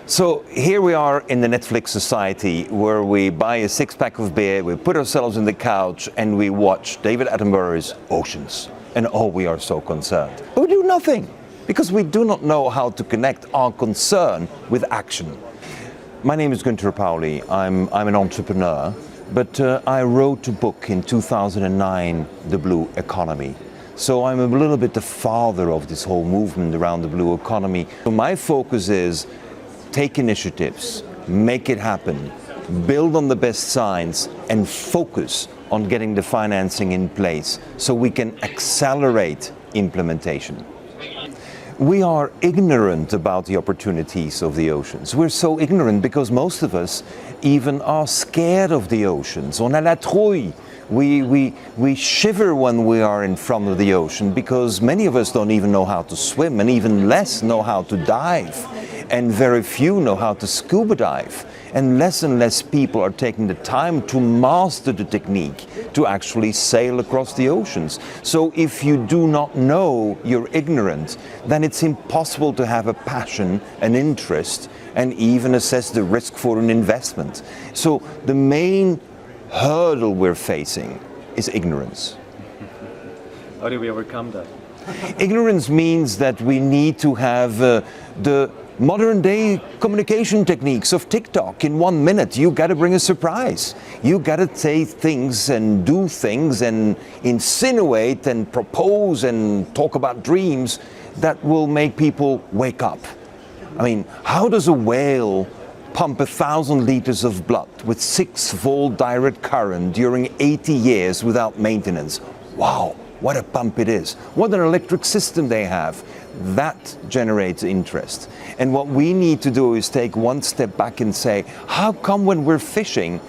So here we are in the Netflix society where we buy a six-pack of beer, we put ourselves on the couch and we watch David Attenborough's Oceans. And oh, we are so concerned. But we do nothing because we do not know how to connect our concern with action. My name is Gunter Pauli. I'm an entrepreneur, but I wrote a book in 2009, The Blue Economy. So I'm a little bit the father of this whole movement around the blue economy. So my focus is take initiatives, make it happen, build on the best science and focus on getting the financing in place so we can accelerate implementation. We are ignorant about the opportunities of the oceans. We're so ignorant because most of us even are scared of the oceans. On a la trouille. We shiver when we are in front of the ocean because many of us don't even know how to swim and even less know how to dive. And very few know how to scuba dive. And less people are taking the time to master the technique to actually sail across the oceans. So if you do not know, you're ignorant, then it's impossible to have a passion, an interest, and even assess the risk for an investment. So the main hurdle we're facing is ignorance. How do we overcome that? Ignorance means that we need to have the modern day communication techniques of TikTok. In 1 minute, you gotta bring a surprise. You gotta say things and do things and insinuate and propose and talk about dreams that will make people wake up. I mean, how does a whale pump 1,000 liters of blood with 6-volt direct current during 80 years without maintenance? Wow, what a pump it is. What an electric system they have. That generates interest. And what we need to do is take one step back and say, how come when we're fishing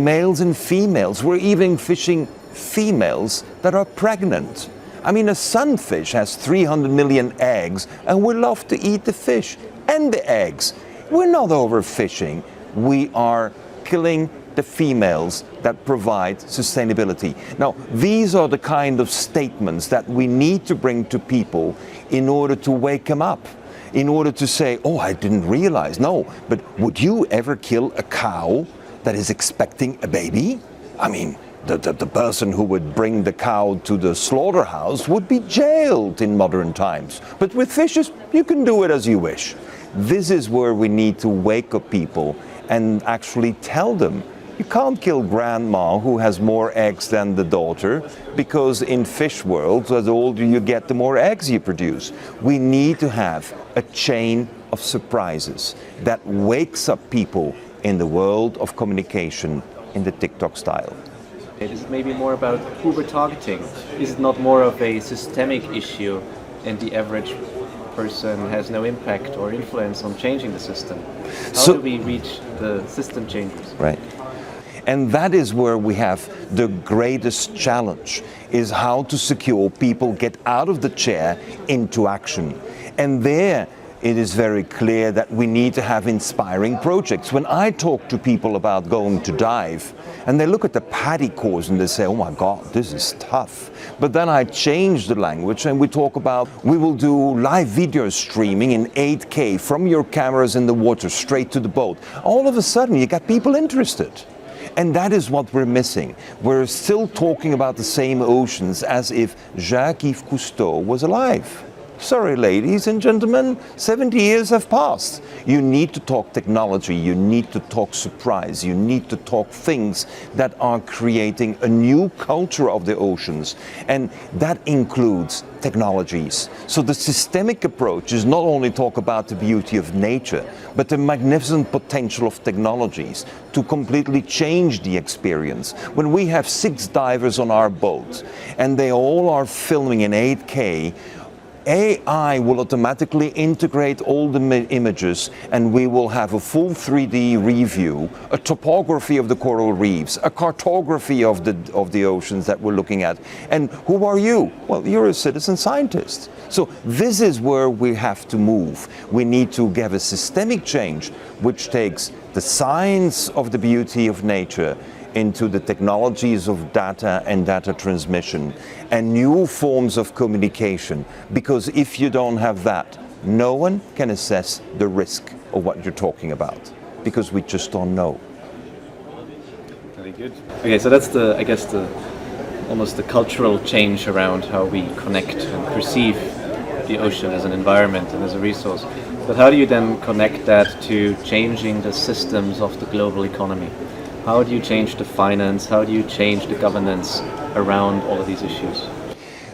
males and females? We're even fishing females that are pregnant. I mean, a sunfish has 300 million eggs and we love to eat the fish and the eggs. We're not overfishing. We are killing the females that provide sustainability. Now, these are the kind of statements that we need to bring to people in order to wake them up, in order to say, oh, I didn't realize. No, but would you ever kill a cow that is expecting a baby? I mean, the person who would bring the cow to the slaughterhouse would be jailed in modern times. But with fishes, you can do it as you wish. This is where we need to wake up people and actually tell them, you can't kill grandma who has more eggs than the daughter, because in fish world, the older you get, the more eggs you produce. We need to have a chain of surprises that wakes up people in the world of communication in the TikTok style. It is maybe more about who we're targeting. Is it not more of a systemic issue and the average person has no impact or influence on changing the system? How do we reach the system changes? Right. And that is where we have the greatest challenge, is how to secure people get out of the chair into action. And there it is very clear that we need to have inspiring projects. When I talk to people about going to dive, and they look at the PADI course and they say, oh my God, this is tough. But then I change the language and we talk about, we will do live video streaming in 8K from your cameras in the water straight to the boat. All of a sudden you got people interested. And that is what we're missing. We're still talking about the same oceans as if Jacques-Yves Cousteau was alive. Sorry, ladies and gentlemen, 70 years have passed. You need to talk technology, you need to talk surprise, you need to talk things that are creating a new culture of the oceans. And that includes technologies. So the systemic approach is not only talk about the beauty of nature, but the magnificent potential of technologies to completely change the experience. When we have 6 divers on our boat and they all are filming in 8K, AI will automatically integrate all the images and we will have a full 3D review, a topography of the coral reefs, a cartography of the oceans that we're looking at. And who are you? Well, you're a citizen scientist. So this is where we have to move. We need to have a systemic change which takes the science of the beauty of nature into the technologies of data and data transmission and new forms of communication, because if you don't have that, No one can assess the risk of what you're talking about because we just don't know. Very good. Okay, so that's I guess almost the cultural change around how we connect and perceive the ocean as an environment and as a resource. But how do you then connect that to changing the systems of the global economy? How do you change the finance? How do you change the governance around all of these issues?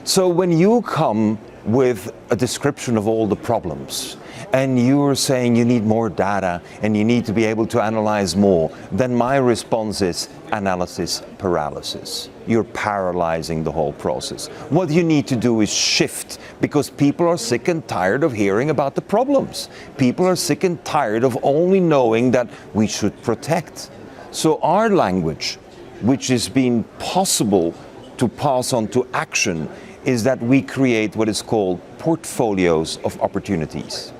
So when you come with a description of all the problems and you're saying you need more data and you need to be able to analyze more, then my response is analysis paralysis. You're paralyzing the whole process. What you need to do is shift, because people are sick and tired of hearing about the problems. People are sick and tired of only knowing that we should protect. So our language, which has been possible to pass on to action, is that we create what is called portfolios of opportunities.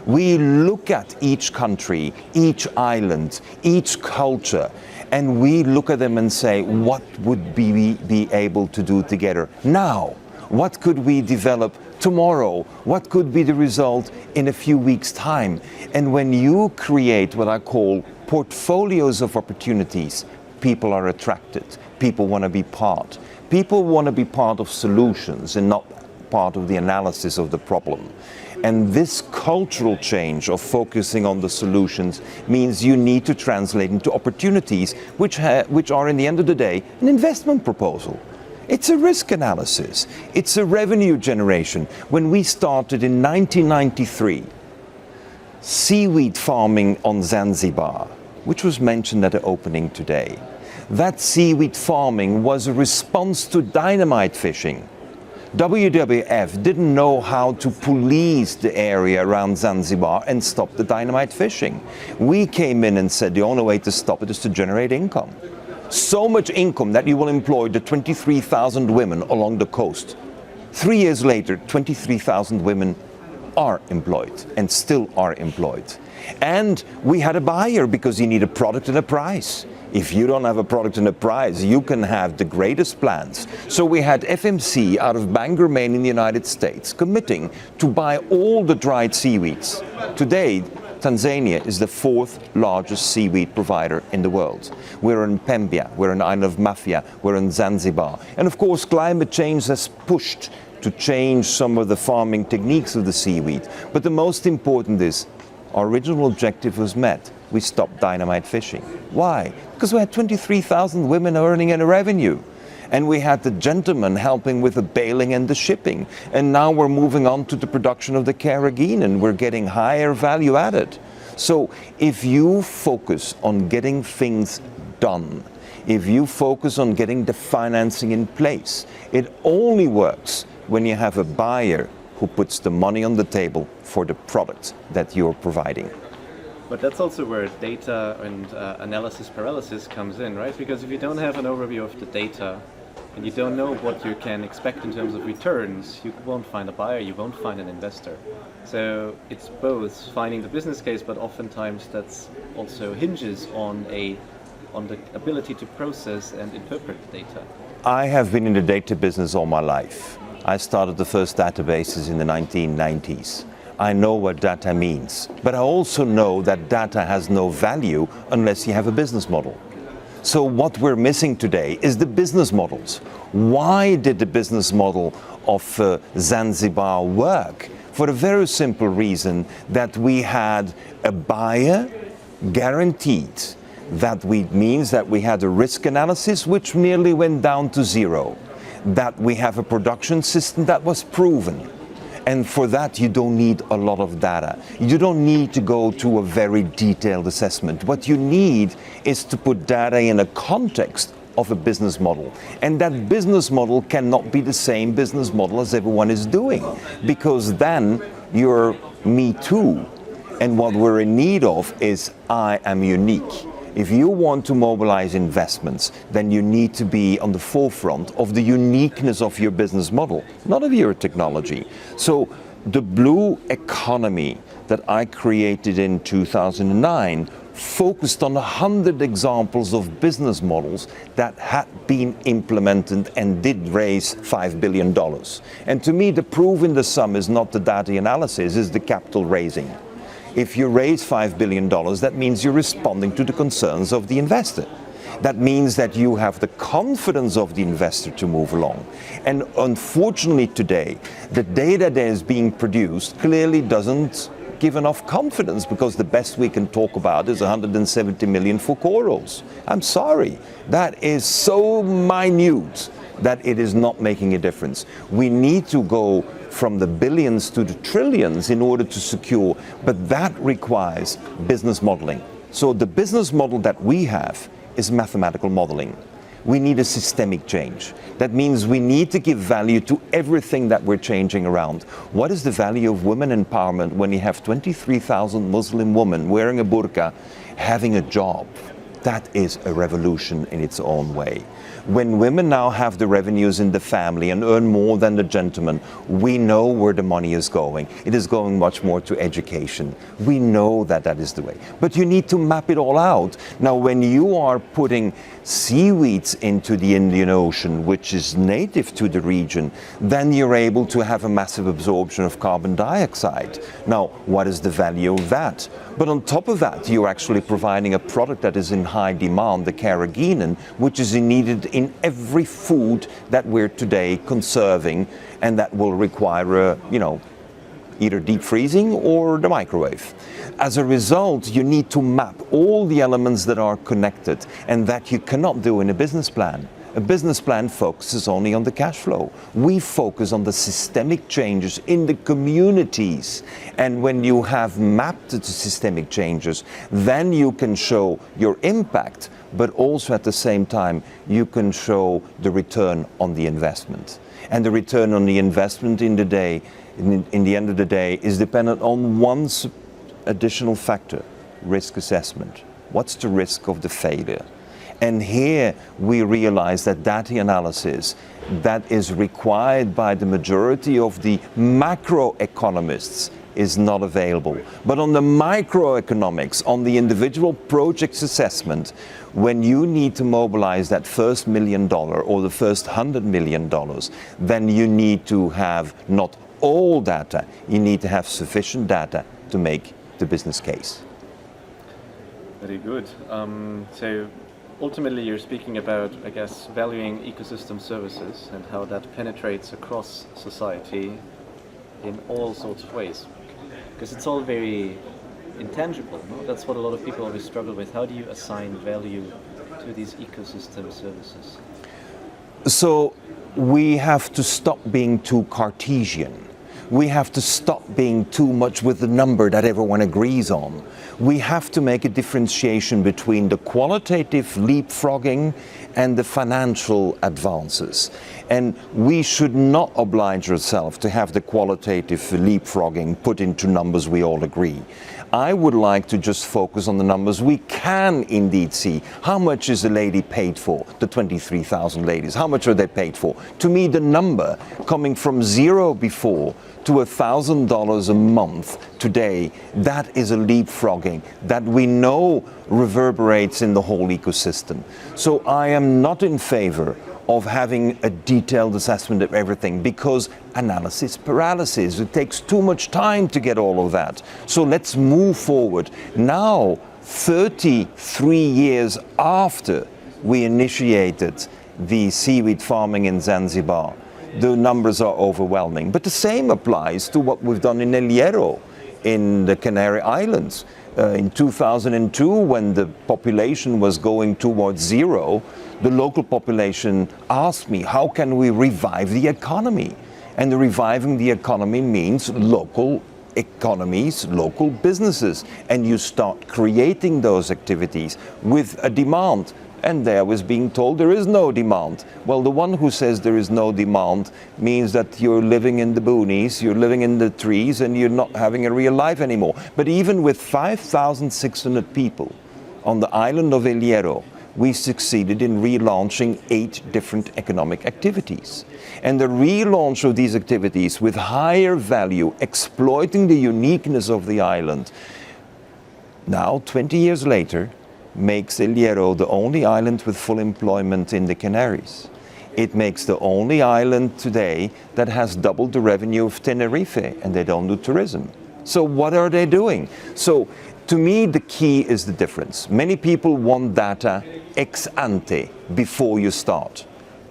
We look at each country, each island, each culture, and we look at them and say, what would we be able to do together now? What could we develop tomorrow? What could be the result in a few weeks' time? And when you create what I call portfolios of opportunities, people are attracted. People want to be part. People want to be part of solutions and not part of the analysis of the problem. And this cultural change of focusing on the solutions means you need to translate into opportunities, which are, in the end of the day, an investment proposal. It's a risk analysis. It's a revenue generation. When we started in 1993, seaweed farming on Zanzibar, which was mentioned at the opening today, that seaweed farming was a response to dynamite fishing. WWF didn't know how to police the area around Zanzibar and stop the dynamite fishing. We came in and said the only way to stop it is to generate income. So much income that you will employ the 23,000 women along the coast. 3 years later, 23,000 women are employed and still are employed. And we had a buyer because you need a product and a price. If you don't have a product and a price, you can have the greatest plans. So we had FMC out of Bangor, Maine in the United States committing to buy all the dried seaweeds. Today, Tanzania is the 4th largest seaweed provider in the world. We're in Pembia, we're in Island of Mafia, we're in Zanzibar. And of course, climate change has pushed to change some of the farming techniques of the seaweed. But the most important is, our original objective was met. We stopped dynamite fishing. Why? Because we had 23,000 women earning a revenue. And we had the gentlemen helping with the bailing and the shipping. And now we're moving on to the production of the carrageen and we're getting higher value added. So if you focus on getting things done, if you focus on getting the financing in place, it only works when you have a buyer who puts the money on the table for the product that you're providing. But that's also where data and analysis paralysis comes in, right? Because if you don't have an overview of the data and you don't know what you can expect in terms of returns, you won't find a buyer, you won't find an investor. So it's both finding the business case, but oftentimes that's also hinges on the ability to process and interpret the data. I have been in the data business all my life. I started the first databases in the 1990s. I know what data means, but I also know that data has no value unless you have a business model. So what we're missing today is the business models. Why did the business model of Zanzibar work? For a very simple reason that we had a buyer guaranteed. That means that we had a risk analysis which nearly went down to zero. That we have a production system that was proven. And for that, you don't need a lot of data. You don't need to go to a very detailed assessment. What you need is to put data in a context of a business model. And that business model cannot be the same business model as everyone is doing, because then you're me too. And what we're in need of is I am unique. If you want to mobilize investments, then you need to be on the forefront of the uniqueness of your business model, not of your technology. So the blue economy that I created in 2009 focused on 100 examples of business models that had been implemented and did raise $5 billion. And to me, the proof in the sum is not the data analysis, it's the capital raising. If you raise $5 billion, that means you're responding to the concerns of the investor. That means that you have the confidence of the investor to move along. And unfortunately today, the data that is being produced clearly doesn't give enough confidence, because the best we can talk about is 170 million for corals. I'm sorry, that is so minute that it is not making a difference. We need to go from the billions to the trillions in order to secure, but that requires business modeling. So the business model that we have is mathematical modeling. We need a systemic change. That means we need to give value to everything that we're changing around. What is the value of women empowerment when you have 23,000 Muslim women wearing a burqa, having a job? That is a revolution in its own way. When women now have the revenues in the family and earn more than the gentleman, we know where the money is going. It is going much more to education. We know that that is the way. But you need to map it all out. Now, when you are putting seaweeds into the Indian Ocean, which is native to the region, then you're able to have a massive absorption of carbon dioxide. Now, what is the value of that? But on top of that, you're actually providing a product that is in high demand, the carrageenan, which is needed in every food that we're today conserving, and that will require, either deep freezing or the microwave. As a result, you need to map all the elements that are connected, and that you cannot do in a business plan. A business plan focuses only on the cash flow. We focus on the systemic changes in the communities. And when you have mapped the systemic changes, then you can show your impact, but also at the same time, you can show the return on the investment. And the return on the investment in the end of the day, is dependent on one additional factor: risk assessment. What's the risk of the failure? And here we realize that data analysis that is required by the majority of the macroeconomists is not available. But on the microeconomics, on the individual project's assessment, when you need to mobilize that first $1 million or the first $100 million, then you need to have not all data, you need to have sufficient data to make the business case. Very good. So ultimately you're speaking about, I guess, valuing ecosystem services and how that penetrates across society in all sorts of ways. Because it's all very intangible, no? That's what a lot of people always struggle with. How do you assign value to these ecosystem services? So we have to stop being too Cartesian. We have to stop being too much with the number that everyone agrees on. We have to make a differentiation between the qualitative leapfrogging and the financial advances. And we should not oblige ourselves to have the qualitative leapfrogging put into numbers we all agree. I would like to just focus on the numbers we can indeed see. How much is a lady paid for? The 23,000 ladies, how much are they paid for? To me, the number coming from zero before to $1,000 a month today, that is a leapfrogging that we know reverberates in the whole ecosystem. So I am not in favor of having a detailed assessment of everything, because analysis paralysis, it takes too much time to get all of that. So let's move forward. Now, 33 years after we initiated the seaweed farming in Zanzibar, the numbers are overwhelming. But the same applies to what we've done in El Hierro, in the Canary Islands. In 2002, when the population was going towards zero, the local population asked me, how can we revive the economy? And reviving the economy means local economies, local businesses. And you start creating those activities with a demand. And there was being told there is no demand. Well, the one who says there is no demand means that you're living in the boonies, you're living in the trees, and you're not having a real life anymore. But even with 5,600 people on the island of El Hierro, we succeeded in relaunching 8 different economic activities. And the relaunch of these activities with higher value, exploiting the uniqueness of the island, now 20 years later, makes El Hierro the only island with full employment in the Canaries. It makes the only island today that has doubled the revenue of Tenerife, and they don't do tourism. So what are they doing? So to me, the key is the difference. Many people want data ex ante before you start.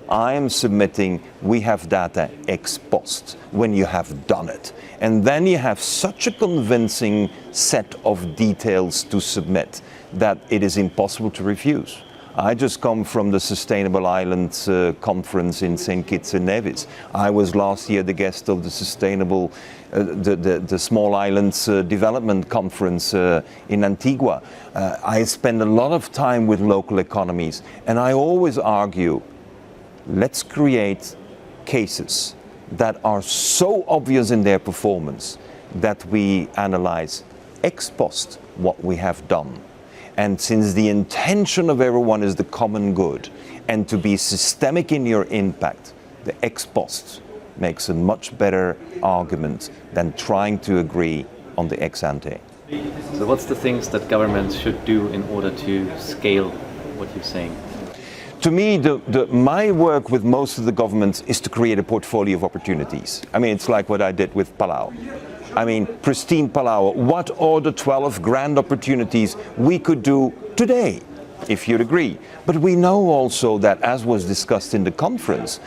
I am submitting we have data ex post when you have done it. And then you have such a convincing set of details to submit that it is impossible to refuse. I just come from the Sustainable Islands conference in St. Kitts and Nevis. I was last year the guest of the Sustainable, the Small Islands Development Conference in Antigua. I spend a lot of time with local economies, and I always argue, let's create cases that are so obvious in their performance that we analyze ex post what we have done. And since the intention of everyone is the common good and to be systemic in your impact, the ex post makes a much better argument than trying to agree on the ex ante. So what's the things that governments should do in order to scale what you're saying? To me, my work with most of the governments is to create a portfolio of opportunities. I mean, it's like what I did with Palau. I mean, pristine Palau. What are the 12 grand opportunities we could do today, if you'd agree? But we know also that, as was discussed in the conference,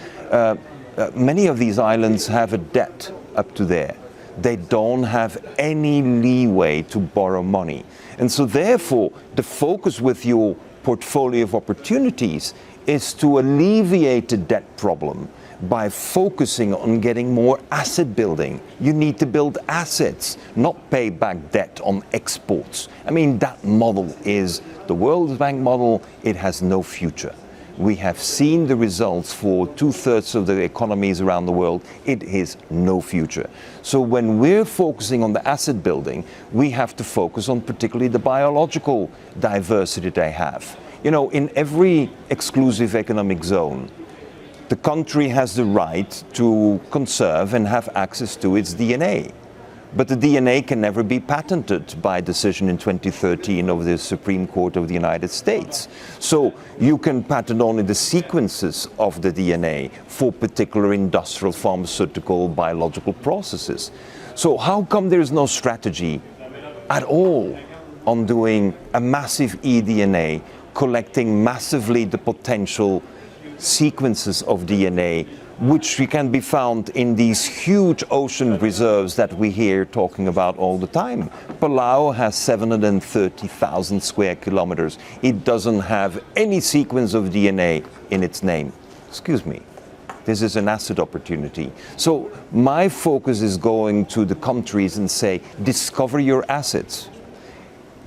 many of these islands have a debt up to there. They don't have any leeway to borrow money. And so therefore, the focus with your portfolio of opportunities is to alleviate the debt problem by focusing on getting more asset building. You need to build assets, not pay back debt on exports. I mean, that model is the World Bank model. It has no future. We have seen the results for 2/3 of the economies around the world. It is no future. So when we're focusing on the asset building, we have to focus on particularly the biological diversity they have. You know, in every exclusive economic zone, the country has the right to conserve and have access to its DNA. But the DNA can never be patented by decision in 2013 of the Supreme Court of the United States. So you can patent only the sequences of the DNA for particular industrial, pharmaceutical, biological processes. So how come there's no strategy at all on doing a massive eDNA, collecting massively the potential sequences of DNA, which can be found in these huge ocean reserves that we hear talking about all the time? Palau has 730,000 square kilometers. It doesn't have any sequence of DNA in its name. Excuse me. This is an asset opportunity. So my focus is going to the countries and say, discover your assets.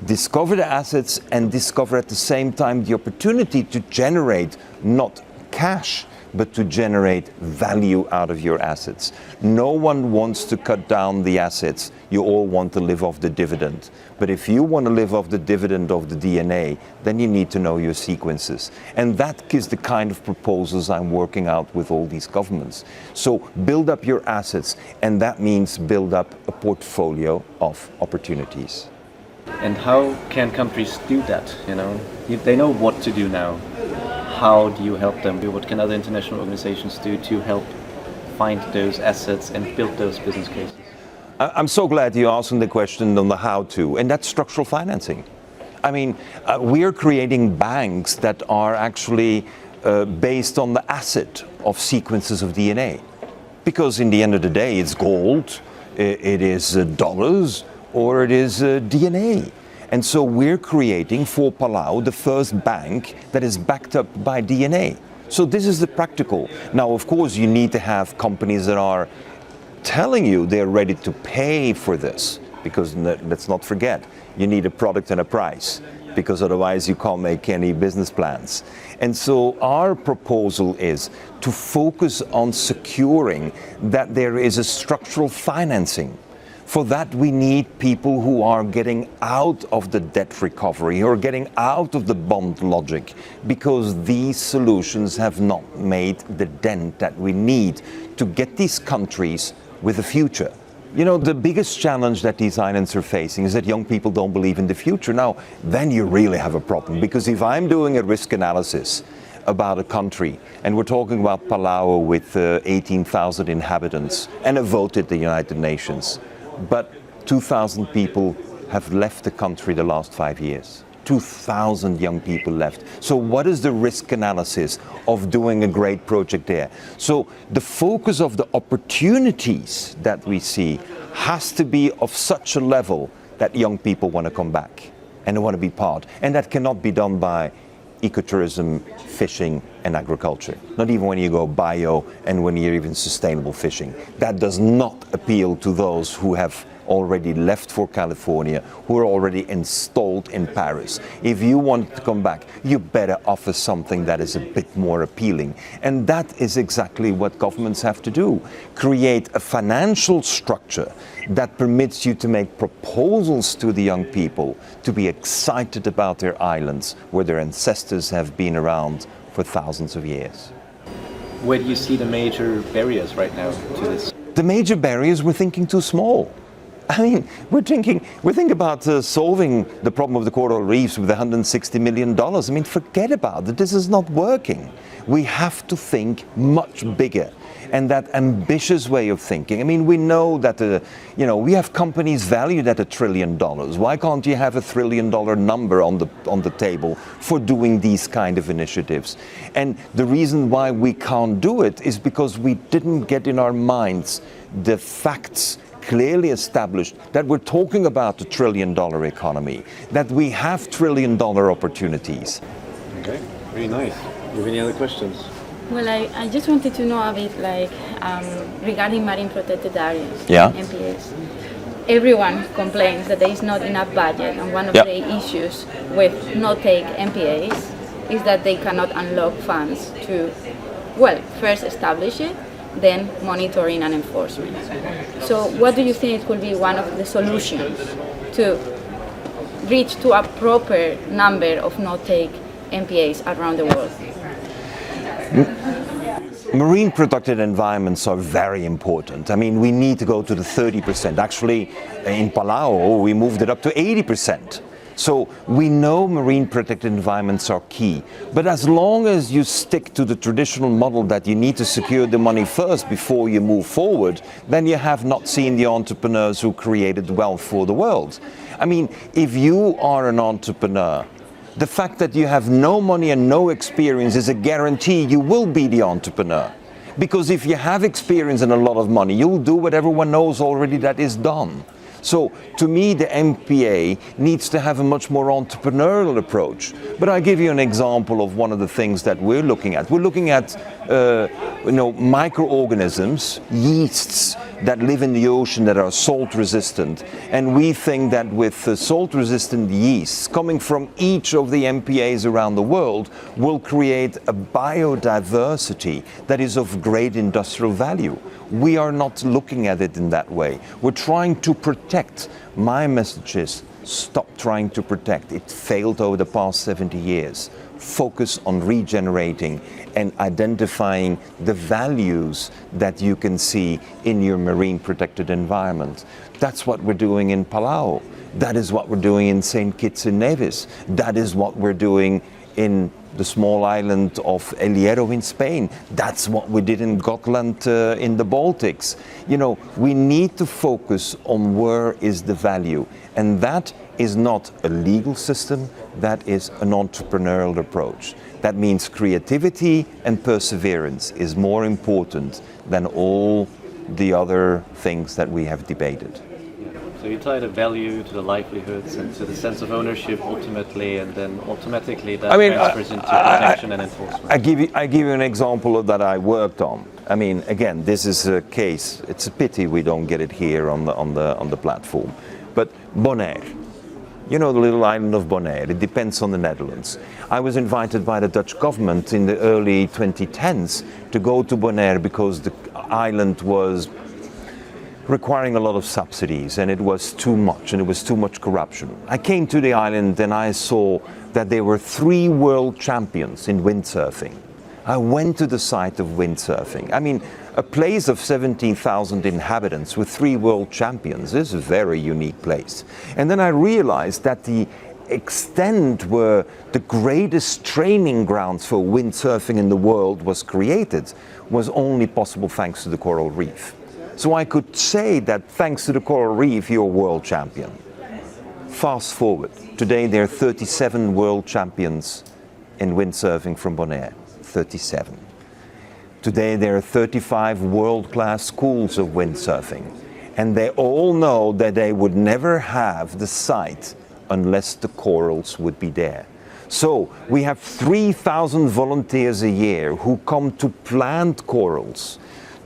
Discover the assets and discover at the same time the opportunity to generate not cash, but to generate value out of your assets. No one wants to cut down the assets. You all want to live off the dividend. But if you want to live off the dividend of the DNA, then you need to know your sequences. And that is the kind of proposals I'm working out with all these governments. So build up your assets, and that means build up a portfolio of opportunities. And how can countries do that? You know, they know what to do now. How do you help them? What can other international organizations do to help find those assets and build those business cases? I'm so glad you're asking the question on the how to, and that's structural financing. I mean, we're creating banks that are actually based on the asset of sequences of DNA. Because in the end of the day, it's gold, it is dollars, or it is DNA. And so we're creating for Palau the first bank that is backed up by DNA. So this is the practical. Now, of course, you need to have companies that are telling you they're ready to pay for this, because let's not forget, you need a product and a price, because otherwise you can't make any business plans. And so our proposal is to focus on securing that there is a structural financing. For that, we need people who are getting out of the debt recovery or getting out of the bond logic, because these solutions have not made the dent that we need to get these countries with a future. You know, the biggest challenge that these islands are facing is that young people don't believe in the future. Now, then you really have a problem, because if I'm doing a risk analysis about a country, and we're talking about Palau with 18,000 inhabitants and a vote at the United Nations, but 2,000 people have left the country the last 5 years. 2,000 young people left. So what is the risk analysis of doing a great project there? So the focus of the opportunities that we see has to be of such a level that young people want to come back and want to be part. And that cannot be done by ecotourism, fishing and agriculture. Not even when you go bio and when you're even sustainable fishing. That does not appeal to those who have already left for California, who are already installed in Paris. If you want to come back, you better offer something that is a bit more appealing. And that is exactly what governments have to do. Create a financial structure that permits you to make proposals to the young people to be excited about their islands where their ancestors have been around for thousands of years. Where do you see the major barriers right now to this? The major barriers, we're thinking too small. I mean, we think about solving the problem of the coral reefs with $160 million. I mean, forget about it. This is not working. We have to think much bigger. And that ambitious way of thinking. I mean, we know that, we have companies valued at $1 trillion. Why can't you have $1 trillion number on the table for doing these kind of initiatives? And the reason why we can't do it is because we didn't get in our minds the facts clearly established that we're talking about $1 trillion economy, that we have $1 trillion opportunities. Okay, very nice. Do you have any other questions? Well, I just wanted to know a bit regarding marine protected areas, Yeah. MPAs. Everyone complains that there is not enough budget, and one of the issues with no-take MPAs is that they cannot unlock funds to, first establish it, then monitoring and enforcement. So what do you think could be one of the solutions to reach to a proper number of no-take MPAs around the world? Marine protected environments are very important. I mean, we need to go to the 30%. Actually, in Palau, we moved it up to 80%. So we know marine protected environments are key. But as long as you stick to the traditional model that you need to secure the money first before you move forward, then you have not seen the entrepreneurs who created wealth for the world. I mean, if you are an entrepreneur, the fact that you have no money and no experience is a guarantee you will be the entrepreneur. Because if you have experience and a lot of money, you'll do what everyone knows already that is done. So to me, the MPA needs to have a much more entrepreneurial approach. But I'll give you an example of one of the things that we're looking at. We're looking at microorganisms, yeasts that live in the ocean that are salt resistant. And we think that with salt resistant yeasts coming from each of the MPAs around the world will create a biodiversity that is of great industrial value. We are not looking at it in that way. We're trying to protect. My message is stop trying to protect. It failed over the past 70 years. Focus on regenerating and identifying the values that you can see in your marine protected environment. That's what we're doing in Palau. That is what we're doing in St. Kitts and Nevis. That is what we're doing in the small island of El Hierro in Spain. That's what we did in Gotland in the Baltics. We need to focus on where is the value. And that is not a legal system, that is an entrepreneurial approach. That means creativity and perseverance is more important than all the other things that we have debated. So you tie the value to the livelihoods and to the sense of ownership ultimately, and then automatically that transfers into protection and enforcement. I give you an example that I worked on. I mean, again, this is a case. It's a pity we don't get it here on the platform. But Bonaire, the little island of Bonaire, it depends on the Netherlands. I was invited by the Dutch government in the early 2010s to go to Bonaire because the island was requiring a lot of subsidies, and it was too much, and it was too much corruption. I came to the island and I saw that there were 3 world champions in windsurfing. I went to the site of windsurfing. I mean, A place of 17,000 inhabitants with 3 world champions is a very unique place. And then I realized that the extent where the greatest training grounds for windsurfing in the world was created was only possible thanks to the coral reef. So I could say that thanks to the coral reef, you're world champion. Fast forward, today there are 37 world champions in windsurfing from Bonaire, 37. Today there are 35 world-class schools of windsurfing, and they all know that they would never have the site unless the corals would be there. So we have 3,000 volunteers a year who come to plant corals,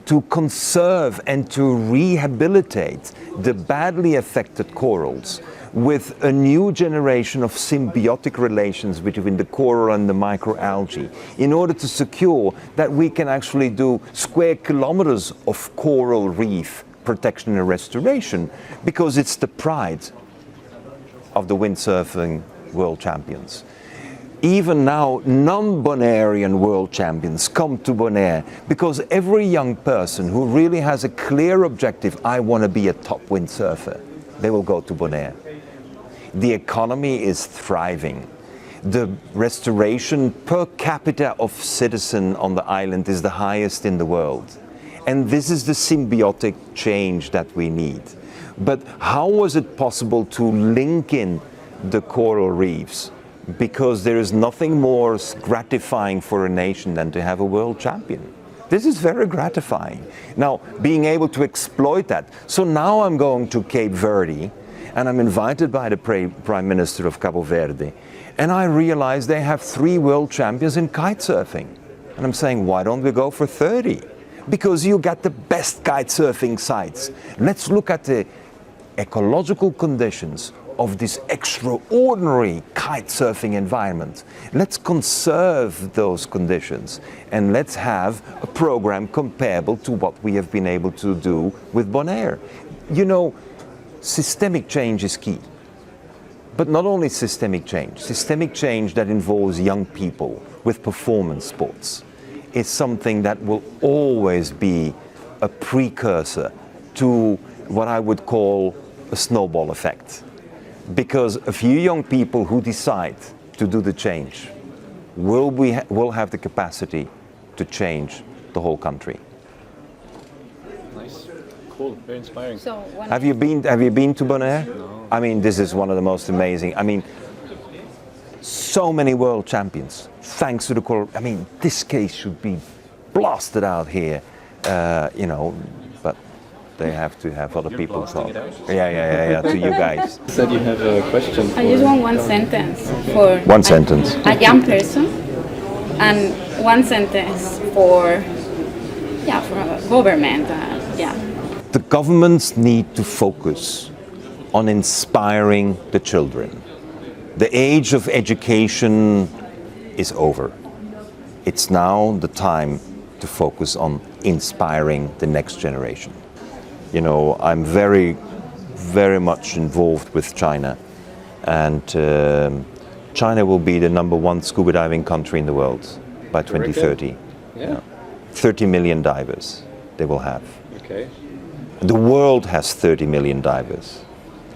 to conserve and to rehabilitate the badly affected corals with a new generation of symbiotic relations between the coral and the microalgae in order to secure that we can actually do square kilometers of coral reef protection and restoration, because it's the pride of the windsurfing world champions. Even now, non-Bonairean world champions come to Bonaire because every young person who really has a clear objective, I want to be a top windsurfer, they will go to Bonaire. The economy is thriving. The restoration per capita of citizen on the island is the highest in the world. And this is the symbiotic change that we need. But how was it possible to link in the coral reefs? Because there is nothing more gratifying for a nation than to have a world champion. This is very gratifying. Now, being able to exploit that. So now I'm going to Cape Verde, and I'm invited by the Prime Minister of Cabo Verde, and I realize they have 3 world champions in kite surfing. And I'm saying, why don't we go for 30? Because you got the best kite surfing sites. Let's look at the ecological conditions of this extraordinary kite surfing environment. Let's conserve those conditions, and let's have a program comparable to what we have been able to do with Bonaire. You know, systemic change is key. But not only systemic change that involves young people with performance sports is something that will always be a precursor to what I would call a snowball effect. Because a few young people who decide to do the change will have the capacity to change the whole country. Nice, cool, very inspiring. So Have you been to Bonaire? No. I mean, this is one of the most amazing. I mean, so many world champions, thanks to the coral. I mean, this case should be blasted out here, you know, but they have to have other people blasting talk. it out? Yeah, to you guys. Said you have a question. I just want one sentence for One sentence. a young person, and one sentence for a government. The governments need to focus on inspiring the children. The age of education is over. It's now the time to focus on inspiring the next generation. You know, I'm very, very much involved with China, and China will be the #1 scuba diving country in the world by 2030. Yeah. 30 million divers they will have. Okay. The world has 30 million divers.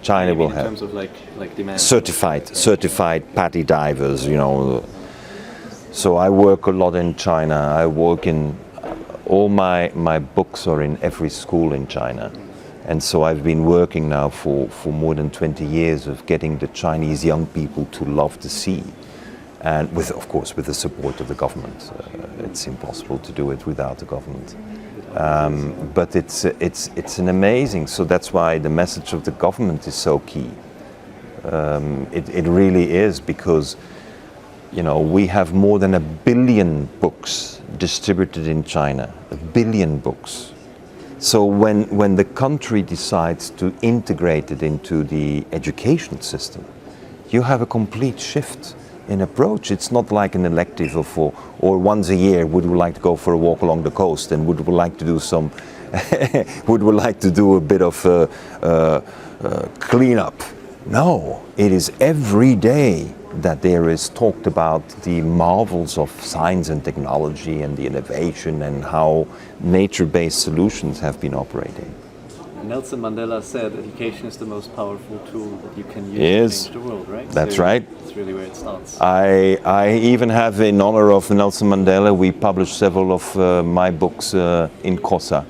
China will In have terms of like demand. certified PADI divers, you know. So I work a lot in China. I work in all my books are in every school in China. And so I've been working now for more than 20 years of getting the Chinese young people to love the sea. And with, of course, with the support of the government. It's impossible to do it without the government. But it's an amazing, so that's why the message of the government is so key. It really is, because you know, we have more than 1 billion books distributed in China, 1 billion books. So when the country decides to integrate it into the education system, you have a complete shift in approach. It's not like an elective or once a year would we like to go for a walk along the coast and would we like to do some would we like to do a bit of cleanup. No, it is every day that there is talked about the marvels of science and technology and the innovation and how nature-based solutions have been operating. Nelson Mandela said education is the most powerful tool that you can use to change the world, right? That's right. That's really where it starts. I even have, in honor of Nelson Mandela, we published several of my books in Xhosa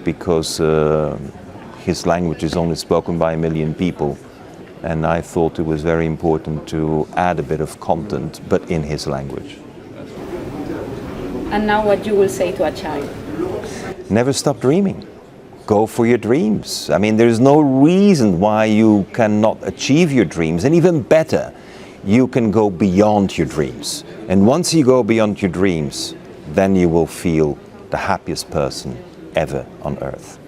because his language is only spoken by 1 million people. And I thought it was very important to add a bit of content, but in his language. And now what you will say to a child? Never stop dreaming. Go for your dreams. I mean, there's no reason why you cannot achieve your dreams. And even better, you can go beyond your dreams. And once you go beyond your dreams, then you will feel the happiest person ever on earth.